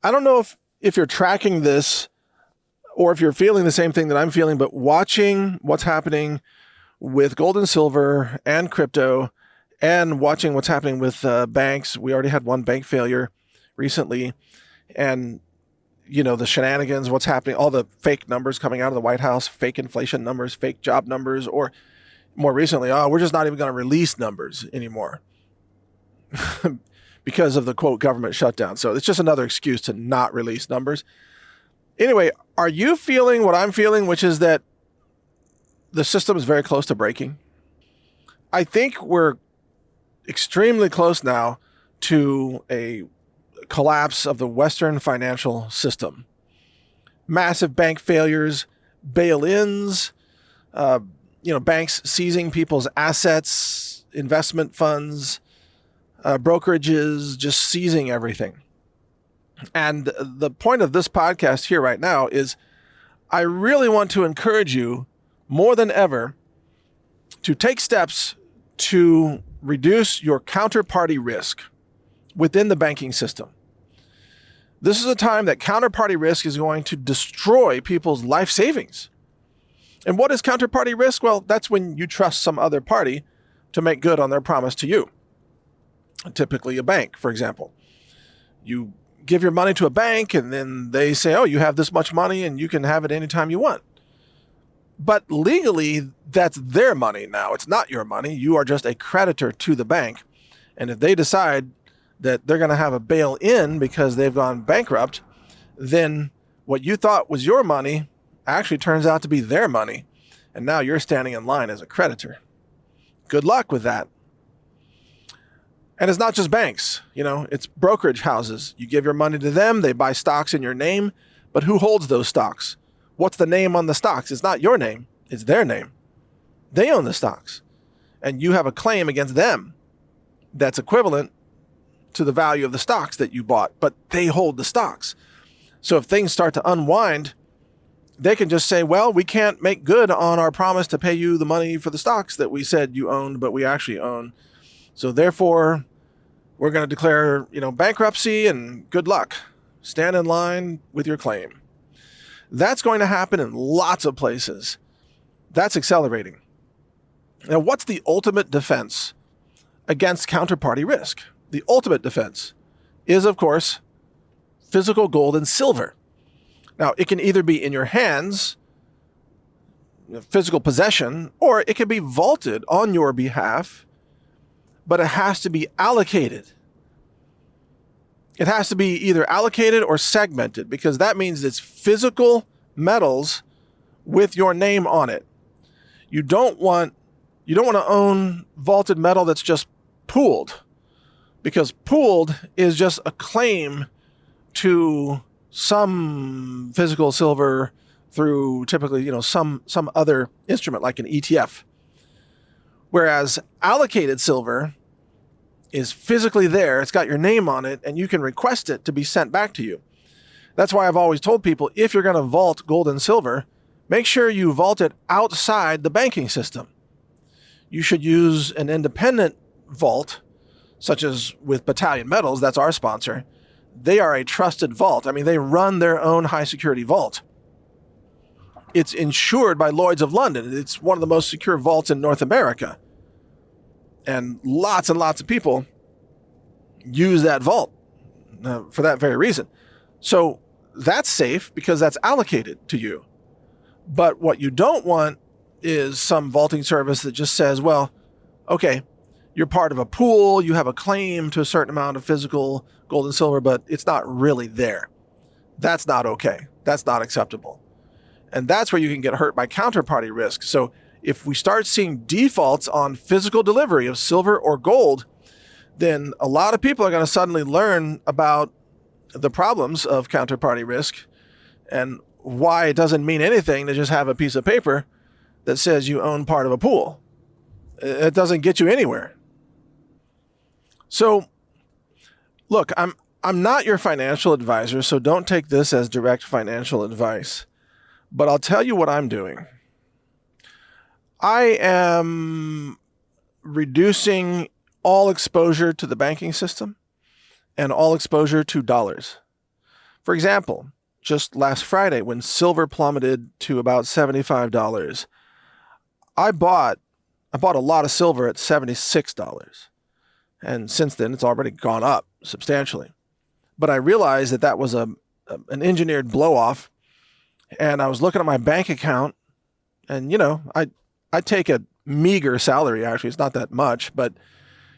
I don't know if you're tracking this or if you're feeling the same thing that I'm feeling, but watching what's happening with gold and silver and crypto and watching what's happening with banks. We already had one bank failure recently. And, the shenanigans, what's happening, all the fake numbers coming out of the White House, fake inflation numbers, fake job numbers, or more recently, we're just not even going to release numbers anymore because of the, quote, government shutdown. So it's just another excuse to not release numbers. Anyway, are you feeling what I'm feeling, which is that the system is very close to breaking? I think we're extremely close now to a collapse of the Western financial system. Massive bank failures, bail-ins, banks seizing people's assets, investment funds, brokerages, just seizing everything. And the point of this podcast here right now is I really want to encourage you more than ever to take steps to reduce your counterparty risk within the banking system. This is a time that counterparty risk is going to destroy people's life savings. And what is counterparty risk? Well, that's when you trust some other party to make good on their promise to you. Typically a bank, for example. You give your money to a bank and then they say, oh, you have this much money and you can have it anytime you want. But legally, that's their money now. It's not your money. You are just a creditor to the bank. And if they decide that they're going to have a bail-in because they've gone bankrupt, then what you thought was your money actually turns out to be their money. And now you're standing in line as a creditor. Good luck with that. And it's not just banks, it's brokerage houses. You give your money to them, they buy stocks in your name, but who holds those stocks? What's the name on the stocks? It's not your name, it's their name. They own the stocks. And you have a claim against them that's equivalent to the value of the stocks that you bought, but they hold the stocks. So if things start to unwind, they can just say, well, we can't make good on our promise to pay you the money for the stocks that we said you owned, but we actually own. So therefore, we're going to declare, bankruptcy and good luck. Stand in line with your claim. That's going to happen in lots of places. That's accelerating. Now, what's the ultimate defense against counterparty risk? The ultimate defense is, of course, physical gold and silver. Now, it can either be in your hands, physical possession, or it can be vaulted on your behalf, but it has to be allocated. It has to be either allocated or segmented, because that means it's physical metals with your name on it. You don't want to own vaulted metal that's just pooled, because pooled is just a claim to some physical silver through typically, some other instrument like an ETF. Whereas allocated silver is physically there, it's got your name on it, and you can request it to be sent back to you. That's why I've always told people, if you're going to vault gold and silver, make sure you vault it outside the banking system. You should use an independent vault, such as with Battalion Metals, that's our sponsor. They are a trusted vault. I mean, they run their own high security vault. It's insured by Lloyd's of London. It's one of the most secure vaults in North America. And lots of people use that vault for that very reason. So that's safe because that's allocated to you. But what you don't want is some vaulting service that just says, well, okay, you're part of a pool, you have a claim to a certain amount of physical gold and silver, but it's not really there. That's not okay. That's not acceptable. And that's where you can get hurt by counterparty risk. So if we start seeing defaults on physical delivery of silver or gold, then a lot of people are going to suddenly learn about the problems of counterparty risk and why it doesn't mean anything to just have a piece of paper that says you own part of a pool. It doesn't get you anywhere. So, look, I'm not your financial advisor, so don't take this as direct financial advice. But I'll tell you what I'm doing. I am reducing all exposure to the banking system and all exposure to dollars. For example, just last Friday when silver plummeted to about $75, I bought a lot of silver at $76. And since then, it's already gone up substantially. But I realized that was an engineered blow-off. And I was looking at my bank account. And, I take a meager salary, actually. It's not that much, but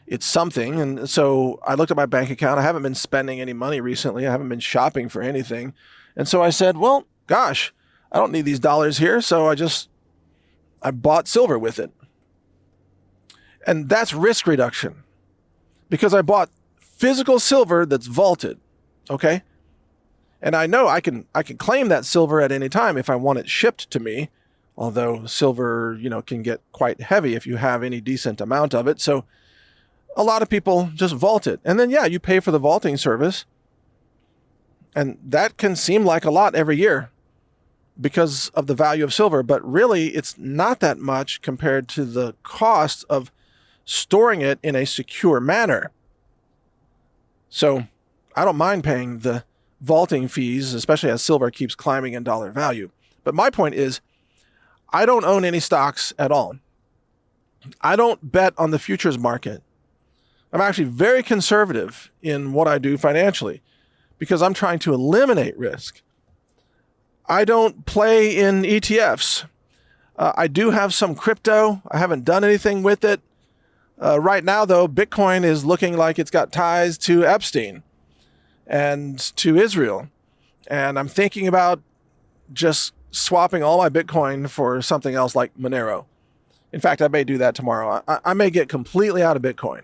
it's something. And so I looked at my bank account. I haven't been spending any money recently. I haven't been shopping for anything. And so I said, well, gosh, I don't need these dollars here. So I bought silver with it. And that's risk reduction. Because I bought physical silver that's vaulted, okay? And I know I can claim that silver at any time if I want it shipped to me, although silver, can get quite heavy if you have any decent amount of it. So a lot of people just vault it. And then, you pay for the vaulting service. And that can seem like a lot every year because of the value of silver, but really it's not that much compared to the cost of storing it in a secure manner. So I don't mind paying the vaulting fees, especially as silver keeps climbing in dollar value. But my point is, I don't own any stocks at all. I don't bet on the futures market. I'm actually very conservative in what I do financially because I'm trying to eliminate risk. I don't play in ETFs. I do have some crypto. I haven't done anything with it. Right now, though, Bitcoin is looking like it's got ties to Epstein and to Israel. And I'm thinking about just swapping all my Bitcoin for something else like Monero. In fact, I may do that tomorrow. I may get completely out of Bitcoin.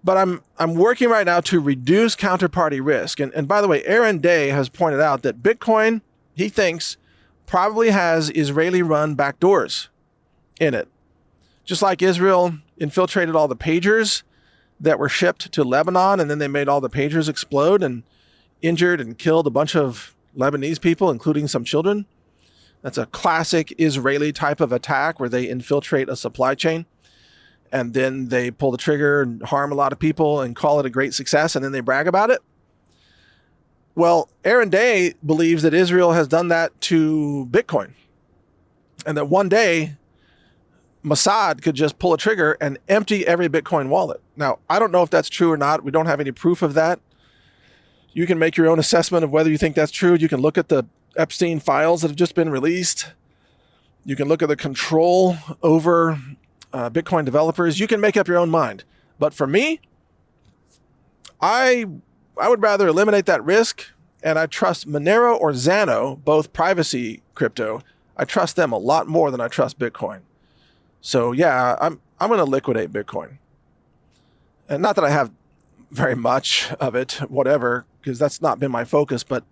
But I'm working right now to reduce counterparty risk. And by the way, Aaron Day has pointed out that Bitcoin, he thinks, probably has Israeli-run backdoors in it. Just like Israel infiltrated all the pagers that were shipped to Lebanon, and then they made all the pagers explode and injured and killed a bunch of Lebanese people, including some children. That's a classic Israeli type of attack where they infiltrate a supply chain and then they pull the trigger and harm a lot of people and call it a great success, and then they brag about it. Well, Aaron Day believes that Israel has done that to Bitcoin, and that one day Mossad could just pull a trigger and empty every Bitcoin wallet. Now, I don't know if that's true or not. We don't have any proof of that. You can make your own assessment of whether you think that's true. You can look at the Epstein files that have just been released. You can look at the control over Bitcoin developers. You can make up your own mind. But for me, I would rather eliminate that risk, and I trust Monero or Xano, both privacy crypto. I trust them a lot more than I trust Bitcoin. So I'm going to liquidate Bitcoin. And not that I have very much of it, whatever, because that's not been my focus, but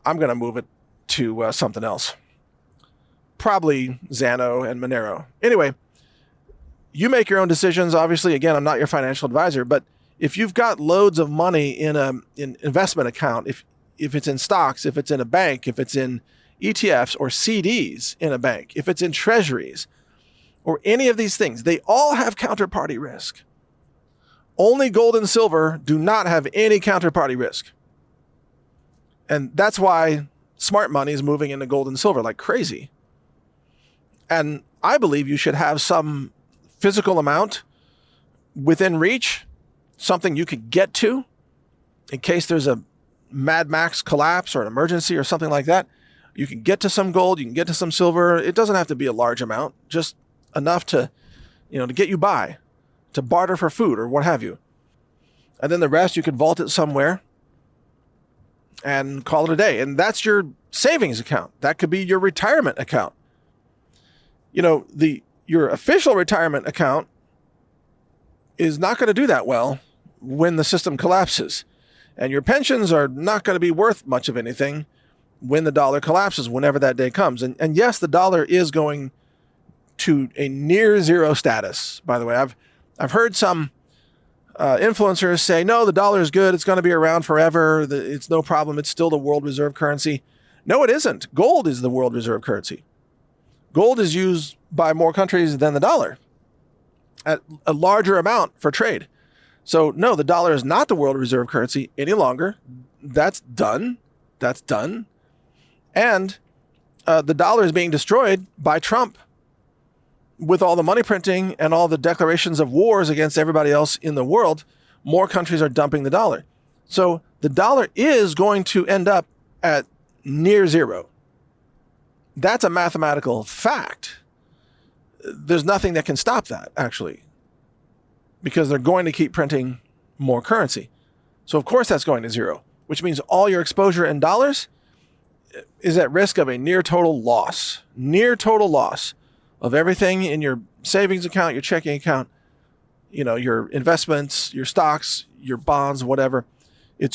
I'm going to move it to something else. Probably Xano and Monero. Anyway, you make your own decisions. Obviously, again, I'm not your financial advisor, but if you've got loads of money in an investment account, if it's in stocks, if it's in a bank, if it's in ETFs or CDs in a bank, if it's in treasuries, or any of these things, they all have counterparty risk. Only gold and silver do not have any counterparty risk. And that's why smart money is moving into gold and silver like crazy. And I believe you should have some physical amount within reach, something you could get to in case there's a Mad Max collapse or an emergency or something like that. You can get to some gold, you can get to some silver. It doesn't have to be a large amount, just enough to get you by, to barter for food or what have you. And then the rest, you could vault it somewhere and call it a day. And that's your savings account. That could be your retirement account. Your official retirement account is not going to do that well when the system collapses. And your pensions are not going to be worth much of anything when the dollar collapses, whenever that day comes. And yes, the dollar is going to a near zero status, by the way. I've heard some influencers say, no, the dollar is good. It's going to be around forever. It's no problem. It's still the world reserve currency. No, it isn't. Gold is the world reserve currency. Gold is used by more countries than the dollar at a larger amount for trade. So no, the dollar is not the world reserve currency any longer. That's done. That's done. And the dollar is being destroyed by Trump with all the money printing and all the declarations of wars against everybody else in the world. More countries are dumping the dollar. So the dollar is going to end up at near zero. That's a mathematical fact. There's nothing that can stop that, actually, because they're going to keep printing more currency. So of course that's going to zero, which means all your exposure in dollars is at risk of a near total loss of everything in your savings account, your checking account, your investments, your stocks, your bonds, whatever. It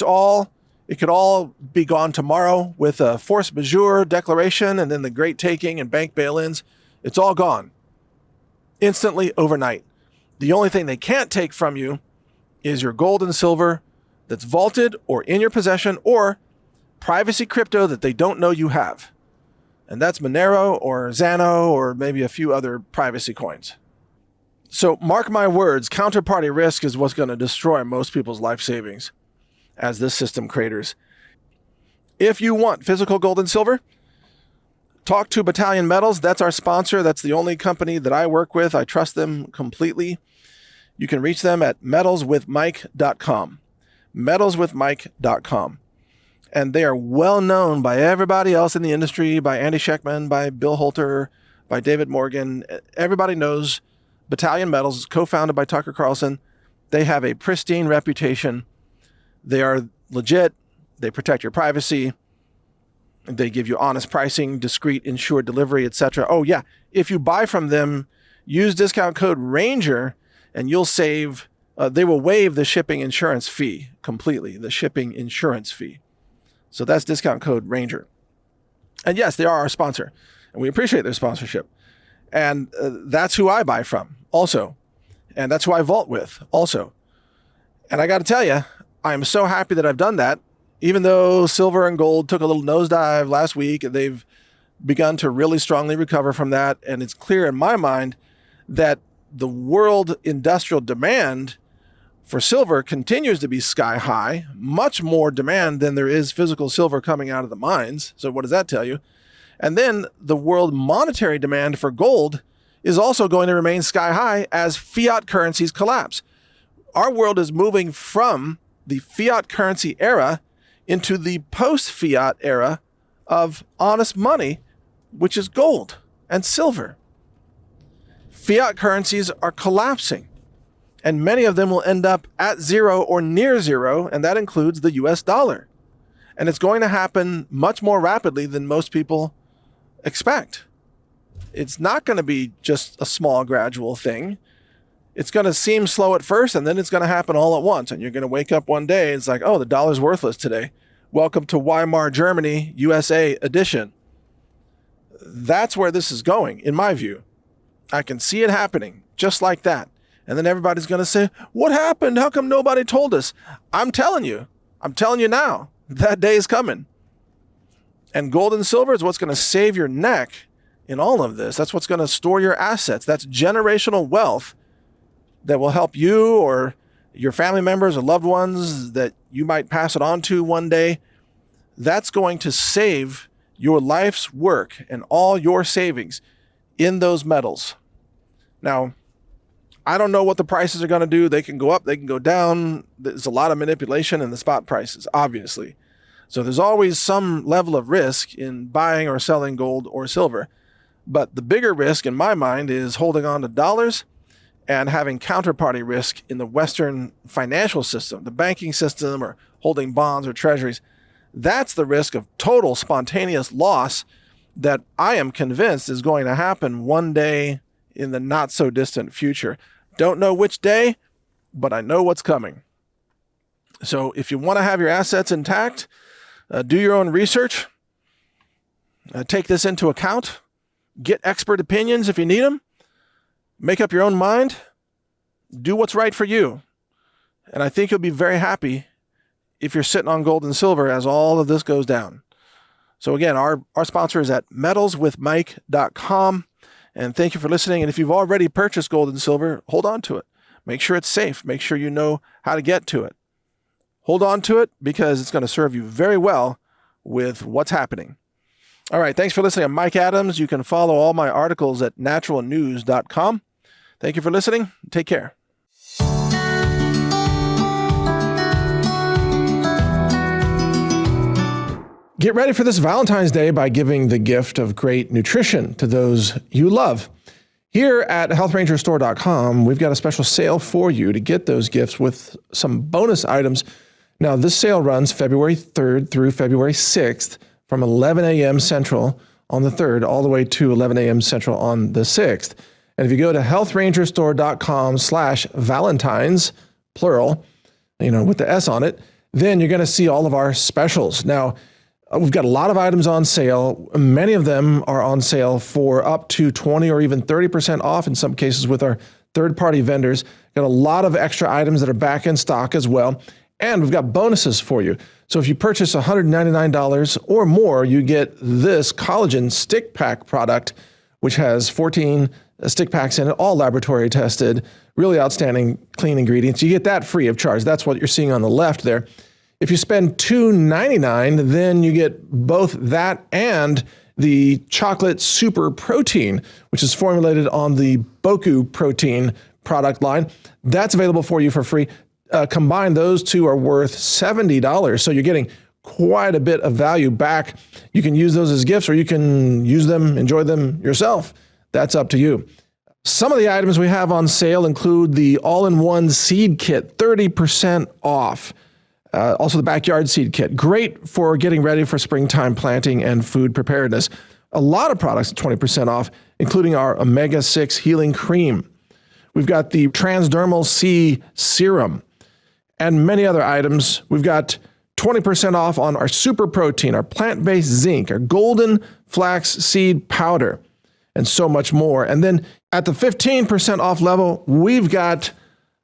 could all be gone tomorrow with a force majeure declaration and then the great taking and bank bail-ins. It's all gone instantly overnight. The only thing they can't take from you is your gold and silver that's vaulted or in your possession, or privacy crypto that they don't know you have. And that's Monero or Xano or maybe a few other privacy coins. So mark my words, counterparty risk is what's going to destroy most people's life savings as this system craters. If you want physical gold and silver, talk to Battalion Metals. That's our sponsor. That's the only company that I work with. I trust them completely. You can reach them at metalswithmike.com. metalswithmike.com. And they are well known by everybody else in the industry, by Andy Scheckman, by Bill Holter, by David Morgan. Everybody knows Battalion Metals, co-founded by Tucker Carlson. They have a pristine reputation. They are legit. They protect your privacy. They give you honest pricing, discreet, insured delivery, etc. Oh yeah, if you buy from them, use discount code RANGER and you'll save, they will waive the shipping insurance fee completely, the shipping insurance fee. So that's discount code RANGER. And yes, they are our sponsor, and we appreciate their sponsorship. And that's who I buy from also. And that's who I vault with also. And I got to tell you, I am so happy that I've done that. Even though silver and gold took a little nosedive last week, they've begun to really strongly recover from that. And it's clear in my mind that the world industrial demand for silver continues to be sky high, much more demand than there is physical silver coming out of the mines. So what does that tell you? And then the world monetary demand for gold is also going to remain sky high as fiat currencies collapse. Our world is moving from the fiat currency era into the post-fiat era of honest money, which is gold and silver. Fiat currencies are collapsing, and many of them will end up at zero or near zero, and that includes the US dollar. And it's going to happen much more rapidly than most people expect. It's not going to be just a small gradual thing. It's going to seem slow at first, and then it's going to happen all at once. And you're going to wake up one day, it's like, oh, the dollar's worthless today. Welcome to Weimar, Germany, USA edition. That's where this is going, in my view. I can see it happening just like that. And then everybody's going to say, what happened? How come nobody told us? I'm telling you now, that day is coming. And gold and silver is what's going to save your neck in all of this. That's what's going to store your assets. That's generational wealth that will help you or your family members or loved ones that you might pass it on to one day. That's going to save your life's work and all your savings in those metals. Now, I don't know what the prices are going to do. They can go up, they can go down. There's a lot of manipulation in the spot prices, obviously. So there's always some level of risk in buying or selling gold or silver. But the bigger risk in my mind is holding on to dollars and having counterparty risk in the Western financial system, the banking system, or holding bonds or treasuries. That's the risk of total spontaneous loss that I am convinced is going to happen one day in the not so distant future. Don't know which day, but I know what's coming. So if you want to have your assets intact, do your own research, take this into account, get expert opinions if you need them, make up your own mind, do what's right for you. And I think you'll be very happy if you're sitting on gold and silver as all of this goes down. So again, our sponsor is at metalswithmike.com. And thank you for listening. And if you've already purchased gold and silver, hold on to it. Make sure it's safe. Make sure you know how to get to it. Hold on to it because it's going to serve you very well with what's happening. All right. Thanks for listening. I'm Mike Adams. You can follow all my articles at naturalnews.com. Thank you for listening. Take care. Get ready for this Valentine's Day by giving the gift of great nutrition to those you love. Here at healthrangerstore.com, we've got a special sale for you to get those gifts with some bonus items. Now, this sale runs February 3rd through February 6th from 11 a.m. Central on the 3rd all the way to 11 a.m. Central on the 6th. And if you go to healthrangerstore.com/Valentines, plural, with the S on it, then you're going to see all of our specials. Now, we've got a lot of items on sale. Many of them are on sale for up to 20 or even 30% off in some cases with our third-party vendors. Got a lot of extra items that are back in stock as well. And we've got bonuses for you. So if you purchase $199 or more, you get this collagen stick pack product, which has 14 stick packs in it, all laboratory tested, really outstanding clean ingredients. You get that free of charge. That's what you're seeing on the left there. If you spend $299, then you get both that and the chocolate super protein, which is formulated on the Boku protein product line. That's available for you for free. Combined, those two are worth $70. So you're getting quite a bit of value back. You can use those as gifts or you can use them, enjoy them yourself. That's up to you. Some of the items we have on sale include the all-in-one seed kit, 30% off. Also the backyard seed kit, great for getting ready for springtime planting and food preparedness. A lot of products at 20% off, including our omega-6 healing cream. We've got the transdermal C serum and many other items. We've got 20% off on our super protein, our plant-based zinc, our golden flax seed powder, and so much more. And then at the 15% off level, we've got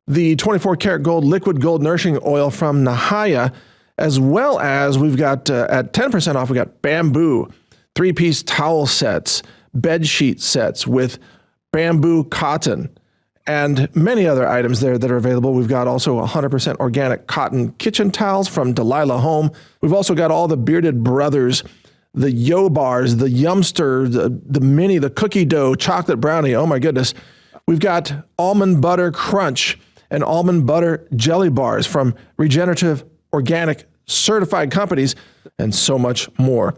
the 24 karat gold liquid gold nourishing oil from Nahaya, as well as we've got at 10% off, we got bamboo, 3-piece towel sets, bed sheet sets with bamboo cotton, and many other items there that are available. We've got also 100% organic cotton kitchen towels from Delilah Home. We've also got all the Bearded Brothers, the Yo Bars, the Yumster, the Mini, the cookie dough, chocolate brownie. Oh my goodness. We've got almond butter crunch and almond butter jelly bars from regenerative, organic, certified companies, and so much more.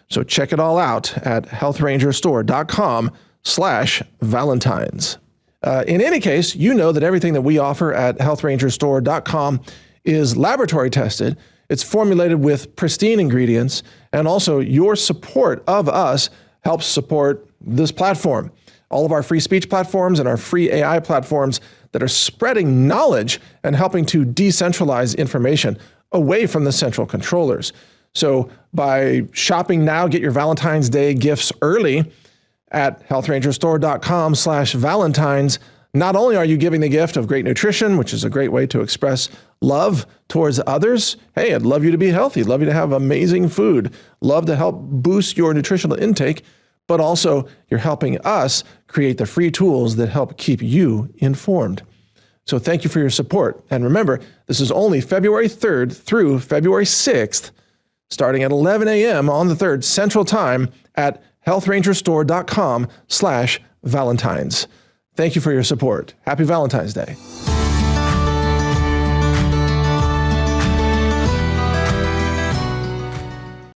So check it all out at healthrangerstore.com/Valentines. In any case, you know that everything that we offer at healthrangerstore.com is laboratory tested. It's formulated with pristine ingredients, and also your support of us helps support this platform. All of our free speech platforms and our free AI platforms that are spreading knowledge and helping to decentralize information away from the central controllers. So by shopping now, get your Valentine's Day gifts early at healthrangerstore.com/Valentines. Not only are you giving the gift of great nutrition, which is a great way to express love towards others. Hey, I'd love you to be healthy. Love you to have amazing food. Love to help boost your nutritional intake. But also you're helping us create the free tools that help keep you informed. So thank you for your support. And remember, this is only February 3rd through February 6th, starting at 11 a.m. on the 3rd Central Time at healthrangerstore.com/Valentines. Thank you for your support. Happy Valentine's Day.